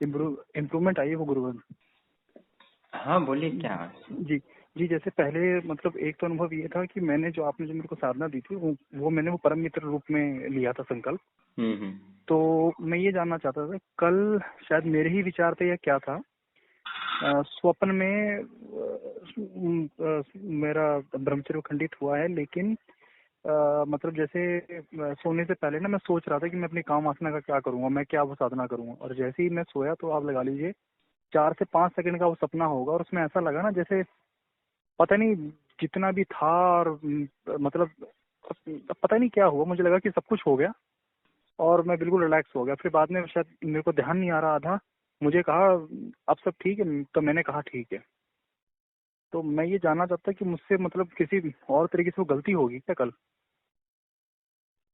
Improvement आई है वो गुरुवर। हाँ बोलिए क्या। जी जी, जैसे पहले मतलब एक तो अनुभव ये था कि मैंने जो आपने जो मेरे को साधना दी थी वो मैंने वो परम मित्र रूप में लिया था संकल्प। हम्म। तो मैं ये जानना चाहता था, कल शायद मेरे ही विचार थे या क्या था, स्वप्न में मेरा ब्रह्मचर्य खंडित हुआ है, लेकिन मतलब जैसे सोने से पहले ना मैं सोच रहा था कि मैं अपनी काम वासना का क्या करूंगा, मैं क्या वो साधना करूंगा, और जैसे ही मैं सोया तो आप लगा लीजिए 4 से 5 सेकंड का वो सपना होगा, और उसमें ऐसा लगा ना जैसे पता नहीं जितना भी था, और मतलब पता नहीं क्या हुआ, मुझे लगा कि सब कुछ हो गया और मैं बिल्कुल रिलैक्स हो गया। फिर बाद में शायद मेरे को ध्यान नहीं आ रहा था, मुझे कहा अब सब ठीक है, तो मैंने कहा ठीक है। तो मैं ये जानना चाहता कि मुझसे मतलब किसी और तरीके से वो गलती होगी क्या कल?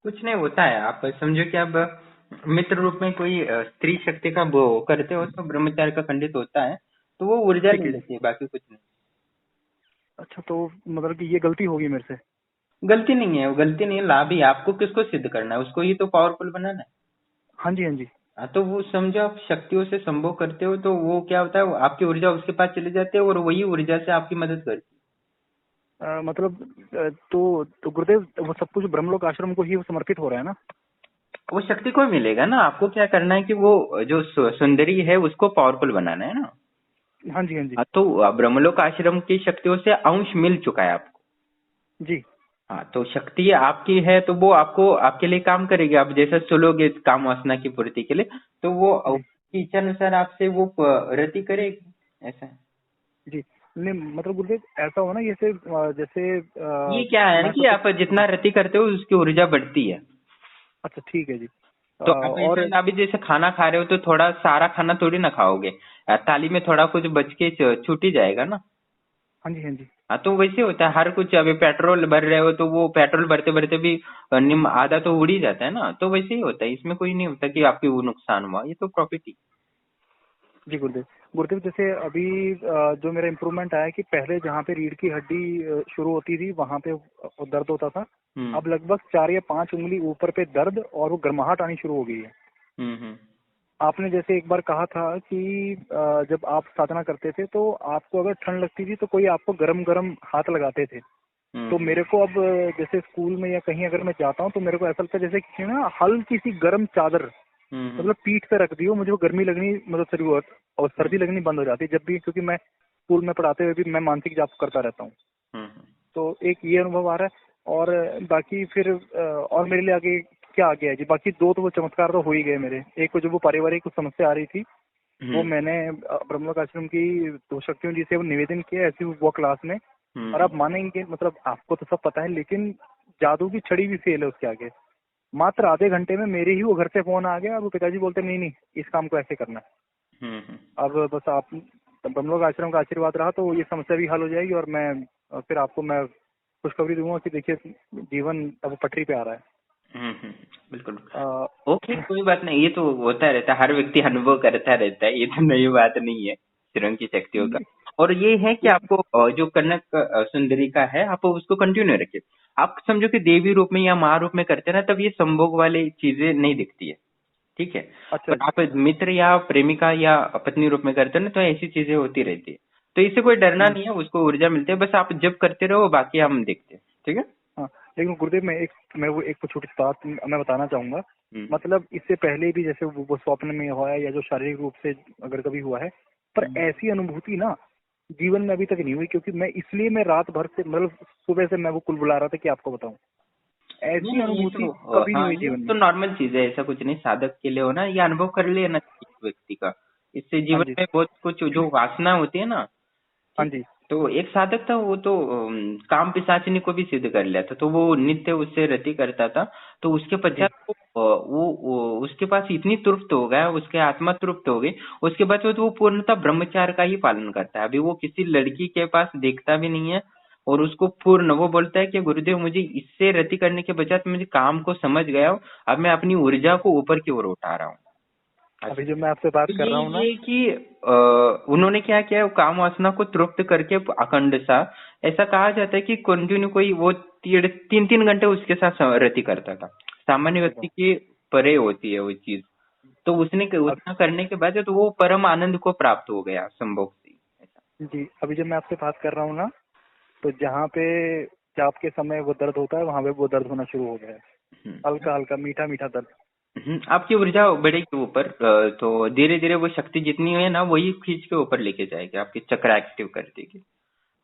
कुछ नहीं होता है, आप समझो कि अब मित्र रूप में कोई स्त्री शक्ति का वो करते हो तो ब्रह्मचार्य का खंडित होता है, तो वो ऊर्जा ठीक ले है जी। लेती है, बाकी कुछ नहीं। अच्छा, तो मतलब कि ये गलती होगी मेरे से? गलती नहीं है, वो गलती नहीं है, लाभ ही है। आपको किसको सिद्ध करना है, उसको ही तो पावरफुल बनाना है। हाँ जी, हाँ जी। हाँ, तो वो समझो आप शक्तियों से संभोग करते हो तो वो क्या होता है, वो आपकी ऊर्जा उसके पास चली जाती है और वही ऊर्जा से आपकी मदद करती मतलब तो गुरुदेव वो सब कुछ ब्रह्मलोक आश्रम को ही समर्पित हो रहा है ना? है। वो शक्ति को मिलेगा ना, आपको क्या करना है कि वो जो सुंदरी है उसको पावरफुल बनाना है ना। हाँ जी, हाँ जी। हाँ, तो ब्रह्मलोक आश्रम की शक्तियों से अंश मिल चुका है आपको। जी हाँ, तो शक्ति आपकी है तो वो आपको आपके लिए काम करेगी। आप जैसे सुलोगे काम वासना की पूर्ति के लिए, तो वो जी उसकी इच्छा अनुसार आपसे वो रति करेगी, ऐसा है। जी। नहीं मतलब गुरुदेव ऐसा हो ना, जैसे जैसे ये क्या है ना मैं कि सोचो। आप जितना रति करते हो उसकी ऊर्जा बढ़ती है। अच्छा ठीक है जी। तो आप ऐसा है और ना, अभी जैसे खाना खा रहे हो तो थोड़ा सारा खाना थोड़ी ना खाओगे। थाली में थोड़ा कुछ बच के छूट ही जाएगा ना। हाँ जी, हाँ जी। हाँ, तो वैसे होता है हर कुछ। अभी पेट्रोल भर रहे हो तो वो पेट्रोल भरते भरते भी निम आधा तो उड़ ही जाता है ना, तो वैसे ही होता है। इसमें कोई नहीं होता कि आपकी वो नुकसान हुआ, ये तो प्रॉफिट ही। जी गुरुदेव। गुरुदेव जैसे अभी जो मेरा इम्प्रूवमेंट आया कि पहले जहाँ पे रीढ़ की हड्डी शुरू होती थी वहाँ पे दर्द होता था, हम्म अब लगभग 4 या 5 उंगली ऊपर पे दर्द और वो गर्माहट आनी शुरू हो गई है। हम्म। आपने जैसे एक बार कहा था कि जब आप साधना करते थे तो आपको अगर ठंड लगती थी तो कोई आपको गरम गरम हाथ लगाते थे। तो हम्म मेरे को अब जैसे स्कूल में या कहीं अगर मैं जाता हूँ तो मेरे को ऐसा लगता है जैसे किसी ने ना हल्की सी गर्म चादर हम्म मतलब पीठ पे रख दी हो, मुझे वो गर्मी लगनी मतलब शुरू और हम्म सर्दी लगनी बंद हो जाती है जब भी, क्योंकि मैं स्कूल में पढ़ाते हुए भी मैं मानसिक जाप करता रहता हूँ। हम्म। तो एक ये अनुभव आ रहा है। और बाकी फिर और मेरे लिए आगे क्या आ गया है जी? बाकी दो तो वो चमत्कार तो हो ही गए मेरे। एक को जो वो पारिवारिक कुछ समस्या आ रही थी वो हम्म मैंने ब्रह्मलोक आश्रम की दो शक्तियों जी से वो निवेदन किया ऐसी वो क्लास में। और हम्म। आप मानेंगे मतलब आपको तो सब पता है, लेकिन जादू की छड़ी भी फेल है उसके आगे। मात्र आधे घंटे में मेरे ही वो घर से फोन आ गया और वो पिताजी बोलते नहीं नहीं इस काम को ऐसे करना है। हम्म। अब बस आप ब्रह्मलोक आश्रम का आशीर्वाद रहा तो ये समस्या भी हल हो जाएगी, और मैं फिर आपको मैं खुशखबरी दूंगा कि देखिए जीवन अब पटरी पे आ रहा है। बिल्कुल। अ, ओके, कोई बात नहीं, ये तो होता रहता है, हर व्यक्ति अनुभव करता रहता है, ये तो नई बात नहीं है सुरंग की शक्तियों का। और ये है कि आपको जो कनक सुंदरी का है आप उसको कंटिन्यू रखिए। आप समझो कि देवी रूप में या माँ रूप में करते हैं ना, तब ये संभोग वाली चीजें नहीं दिखती है, ठीक है। अच्छा पर जी। आप मित्र या प्रेमिका या पत्नी रूप में करते हैं ना, तो ऐसी चीजें होती रहती है। तो इससे कोई डरना हम्म, नहीं है, उसको ऊर्जा मिलती है, बस आप जब करते रहो, बाकी हम देखते हैं, ठीक है। हाँ। लेकिन गुरुदेव मैं वो एक छोटी सी बात मैं बताना चाहूंगा। हम्म मतलब इससे पहले भी जैसे वो स्वप्न में हुआ है या जो शारीरिक रूप से अगर कभी हुआ है, पर हम्म। ऐसी अनुभूति ना जीवन में अभी तक नहीं हुई, क्योंकि मैं इसलिए मैं रात भर से मतलब सुबह से मैं वो कुल बुला रहा था कि आपको बताऊं, नहीं ऐसी नहीं, ये अनुभूति तो कभी नहीं हाँ, हुई ये जीवन में। तो नॉर्मल चीज है, ऐसा कुछ नहीं। साधक के लिए हो ना, ये अनुभव कर लेना चाहिए व्यक्ति का। इससे हाँ जीवन जी, में बहुत कुछ जो वासना होती है ना, हाँ ठीक है। जी। तो एक साधक था, वो तो काम पिशाचिनी को भी सिद्ध कर लिया था, तो वो नित्य उससे रति करता था। तो उसके जी पश्चात उसके पास इतनी तृप्त हो गया, उसके आत्मा तृप्त हो गई। उसके बाद वो पूर्णतः ब्रह्मचार्य का ही पालन करता है। अभी वो किसी लड़की के पास देखता भी नहीं है, और उसको पूर्ण वो बोलता है कि गुरुदेव मुझे इससे रति करने के पश्चात मुझे काम को समझ गया हूँ, अब मैं अपनी ऊर्जा को ऊपर की ओर उठा रहा हूँ। अभी अच्छा, जो मैं आपसे बात तो कर रहा हूँ ना। ये कि उन्होंने क्या किया, वो काम वासना को तृप्त करके अखंड सा, ऐसा कहा जाता है कि कंटिन्यू कोई वो 3-3 घंटे उसके साथ रति करता था। सामान्य अरे व्यक्ति वाह। के परे होती है वो चीज। तो उसने उतना करने के बाद तो वो परम आनंद को प्राप्त हो गया संभोग से, ऐसा। जी, अभी जब मैं आपसे बात कर रहा हूँ ना, तो जहाँ पे जाप के समय वो दर्द होता है, वहां पे वो दर्द होना शुरू हो गया है। हम्म। हल्का हल्का मीठा मीठा दर्द। आपकी ऊर्जा बढ़ेगी ऊपर, तो धीरे धीरे वो शक्ति जितनी है ना वही खींच के ऊपर लेके जाएगी, आपके चक्र एक्टिव कर देगी।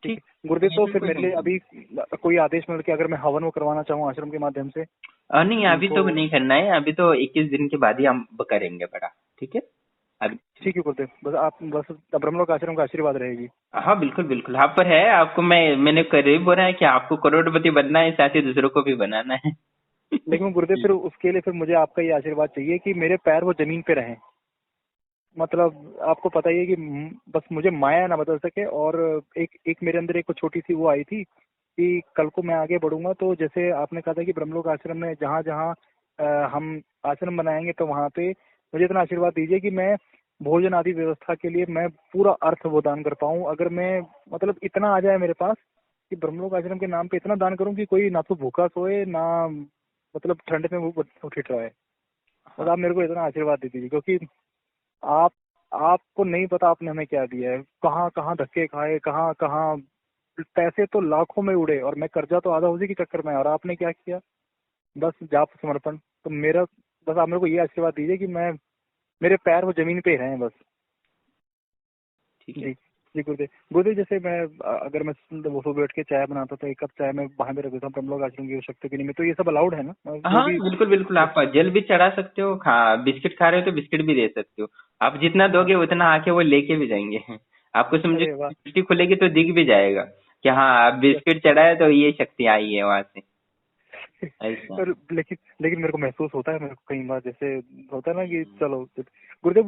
ठीक ठीक। है गुरुदेव, तो इसमें फिर कोई मेरे लिए टेंशन अभी कोई आदेश मिल के अगर मैं हवन वो करवाना चाहूँ आश्रम के माध्यम से नहीं, अभी उनको। तो नहीं करना है, अभी तो 21 दिन के बाद ही हम करेंगे बड़ा। ठीक है, अभी कुछ नहीं। ठीक है गुरुदेव, बस आप बस ब्रह्मलोक आश्रम का आशीर्वाद रहेगी। हाँ बिल्कुल बिल्कुल, आप पर है, आपको मैंने करीब बोला है कि आपको करोड़पति बनना है, साथ ही दूसरों को भी बनाना है। लेकिन गुरुदेव फिर उसके लिए फिर मुझे आपका ये आशीर्वाद चाहिए कि मेरे पैर वो जमीन पे रहें। मतलब आपको पता ही है कि बस मुझे माया ना बदल सके। और एक एक मेरे अंदर एक छोटी सी वो आई थी कि कल को मैं आगे बढ़ूंगा तो जैसे आपने कहा था कि ब्रह्मलोक आश्रम में जहाँ जहाँ हम आश्रम बनाएंगे तो वहाँ पे मुझे इतना आशीर्वाद दीजिए कि मैं भोजन आदि व्यवस्था के लिए मैं पूरा अर्थ वो दान कर पाऊँ। अगर मैं मतलब इतना आ जाए मेरे पास कि ब्रह्मलोक आश्रम के नाम पे इतना दान करूँ कि कोई ना तो भूखा सोए ना मतलब ठंड में वो उठिठ रहा है। बस हाँ। आप मेरे को इतना आशीर्वाद दे दीजिए, क्योंकि आप आपको नहीं पता आपने हमें क्या दिया है, कहाँ कहाँ धक्के खाए, कहाँ कहाँ पैसे तो लाखों में उड़े और मैं कर्जा तो आधा उसी के चक्कर में है। और आपने क्या किया, बस जाप समर्पण। तो मेरा बस आप मेरे को ये आशीर्वाद दीजिए कि मैं मेरे पैर वो जमीन पे ही रहें बस। ठीक है। जी जी गुरुदेव। गुरुदेव जैसे मैं अगर मैं वो सुबह बैठ के चाय बनाता तो एक कप चाय मैं वहां पे रख देता हूँ ब्रह्मलोक आश्रम की शक्ति के लिए, तो ये सब अलाउड है ना जो हाँ भी। बिल्कुल बिल्कुल, आप जल भी चढ़ा सकते हो, बिस्किट खा रहे हो तो बिस्किट भी दे सकते हो। आप जितना हाँ। दोगे उतना आके वो लेके भी जाएंगे। आपको समझो अरे वाह। दृष्टि खुलेगी तो दिख भी जाएगा कि हाँ आप बिस्किट चढ़ाए तो ये शक्ति आई है वहां से, ऐसा। और लेकिन मेरे को महसूस होता है, मेरे को कई बार जैसे होता है ना कि चलो गुरुदेव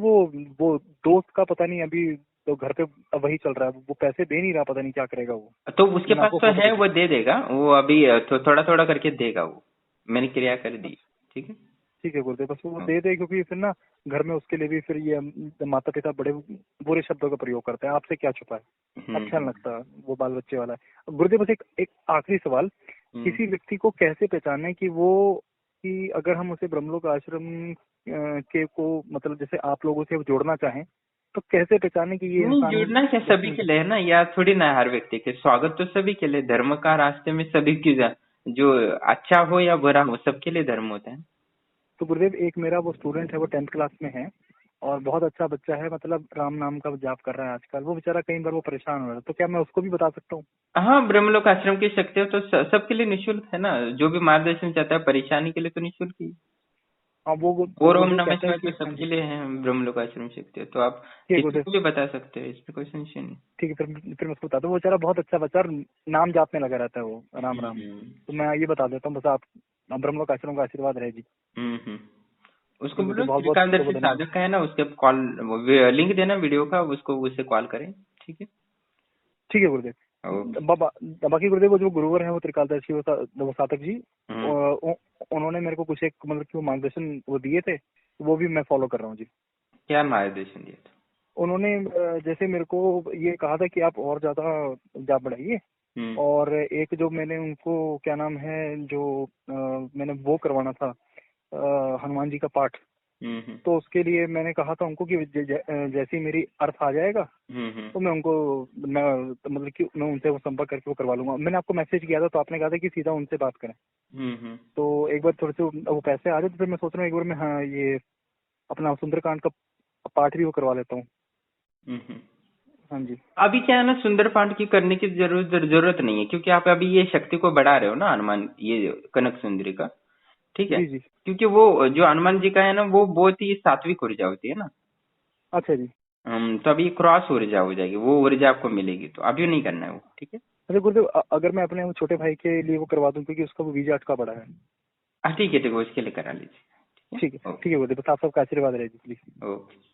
वो दोस्त का पता नहीं अभी तो घर पे वही चल रहा है, वो पैसे दे नहीं रहा, पता नहीं क्या करेगा वो। तो उसके मैंने पास आपको तो फोटो है, भेजी। वो दे देगा, वो अभी थोड़ा थोड़ा करके देगा वो, मैंने क्रिया कर दी। ठीक है। ठीक है गुरुदेव, बस वो हाँ। दे दे, क्योंकि फिर ना घर में उसके लिए भी फिर ये माता पिता बड़े बुरे शब्दों का प्रयोग करते हैं, आपसे क्या छुपा है। अच्छा नहीं हम्म। लगता वो बाल बच्चे वाला है। गुरुदेव बस एक एक आखिरी सवाल, हम्म। किसी व्यक्ति को कैसे पहचाने कि वो कि अगर हम उसे ब्रह्मलोक आश्रम के को मतलब जैसे आप लोगों से जोड़ना चाहें तो कैसे पहचाने कि ये नहीं, इंसान जुड़ना क्या सभी जैसे। के लिए है ना, या थोड़ी ना हर व्यक्ति के, स्वागत तो सभी के लिए, धर्म का रास्ते में सभी की जो अच्छा हो या बुरा हो सबके लिए धर्म होता है। तो गुरुदेव एक मेरा वो स्टूडेंट है, वो 10th क्लास में है और बहुत अच्छा बच्चा है, मतलब राम नाम का जाप कर रहा है आजकल। वो बेचारा कई बार वो परेशान हो रहा है, तो क्या मैं उसको भी बता सकता हूँ। हाँ, ब्रह्मलोक आश्रम की शक्ति हो तो सबके लिए निशुल्क है ना, जो भी मार्गदर्शन चाहता है परेशानी के लिए तो निशुल्क ही। हाँ और ओम गुरुदेव नमः कहते हैं शिवाय कि तो हाँ सबके जी। लिए है ब्रह्मलोक आश्रम शक्ति हो, तो आप ठीक है किसी गुरुदेव। को भी बता सकते हो, इसमें कोई संशय नहीं। ठीक है, फिर मैं उसको बताता हूँ। वो बेचारा बहुत अच्छा बच्चा और नाम जाप में लगा रहता है वो, राम राम। हम्म। तो मैं ये बता देता हूँ, बस आप ब्रह्मलोक आश्रम का आशीर्वाद रहेगी। हम्म। उसको जी बोलो गुरुदेव, बहुत बहुत त्रिकालदर्शी धन्यवाद। साधक का है ना, उसके कॉल लिंक देना वीडियो का, उसको उससे कॉल करें। ठीक है। ठीक है गुरुदेव। ओके। बाकी गुरुदेव वो जो गुरुवर है वो त्रिकालदर्शी वो सातक जी, हम्म। उन्होंने मेरे को कुछ एक मतलब कि वो मार्गदर्शन वो दिए थे, वो भी मैं फॉलो कर रहा हूँ जी। क्या मार्गदर्शन दिया था? उन्होंने जैसे मेरे को ये कहा था कि आप और ज्यादा जाप बढ़ाइए। हम्म। और एक जो मैंने उनको क्या नाम है जो मैंने वो करवाना था हनुमान जी का पाठ, हम्म। तो उसके लिए मैंने कहा था उनको कि जैसे ही मेरी अर्थ आ जाएगा हम्म। तो मैं उनको मैं मतलब कि मैं उनसे वो संपर्क करके वो करवा लूंगा। मैंने आपको मैसेज किया था तो आपने कहा था कि सीधा उनसे बात करें। हम्म। तो एक बार थोड़े से वो पैसे आ जाए तो फिर मैं सोच रहा हूँ एक बार मैं हाँ ये अपना सुंदरकांड का पाठ भी वो करवा लेता हूँ। हम्म। हाँ जी। अभी क्या है ना, सुंदरकांड की करने की जरूरत नहीं है, क्योंकि आप अभी ये शक्ति को बढ़ा रहे हो ना, हनुमान ये कनक सुंदरी का। ठीक है। जी जी। क्योंकि वो जो हनुमान जी का है ना, वो बहुत ही सात्विक ऊर्जा होती है ना। अच्छा जी। तो अभी क्रॉस ऊर्जा हो जाएगी, वो ऊर्जा आपको मिलेगी, तो अभी नहीं करना है वो। ठीक है। अच्छा गुरुदेव, अगर मैं अपने वो छोटे भाई के लिए वो करवा दूं क्योंकि उसका वो वीजा अटका पड़ा है। हाँ ठीक है, उसके लिए करा लीजिए। ठीक ठीक है है। ओके। ठीक है गुरुदेव, बस आप सबका आशीर्वाद रहे जी प्लीज। ओके।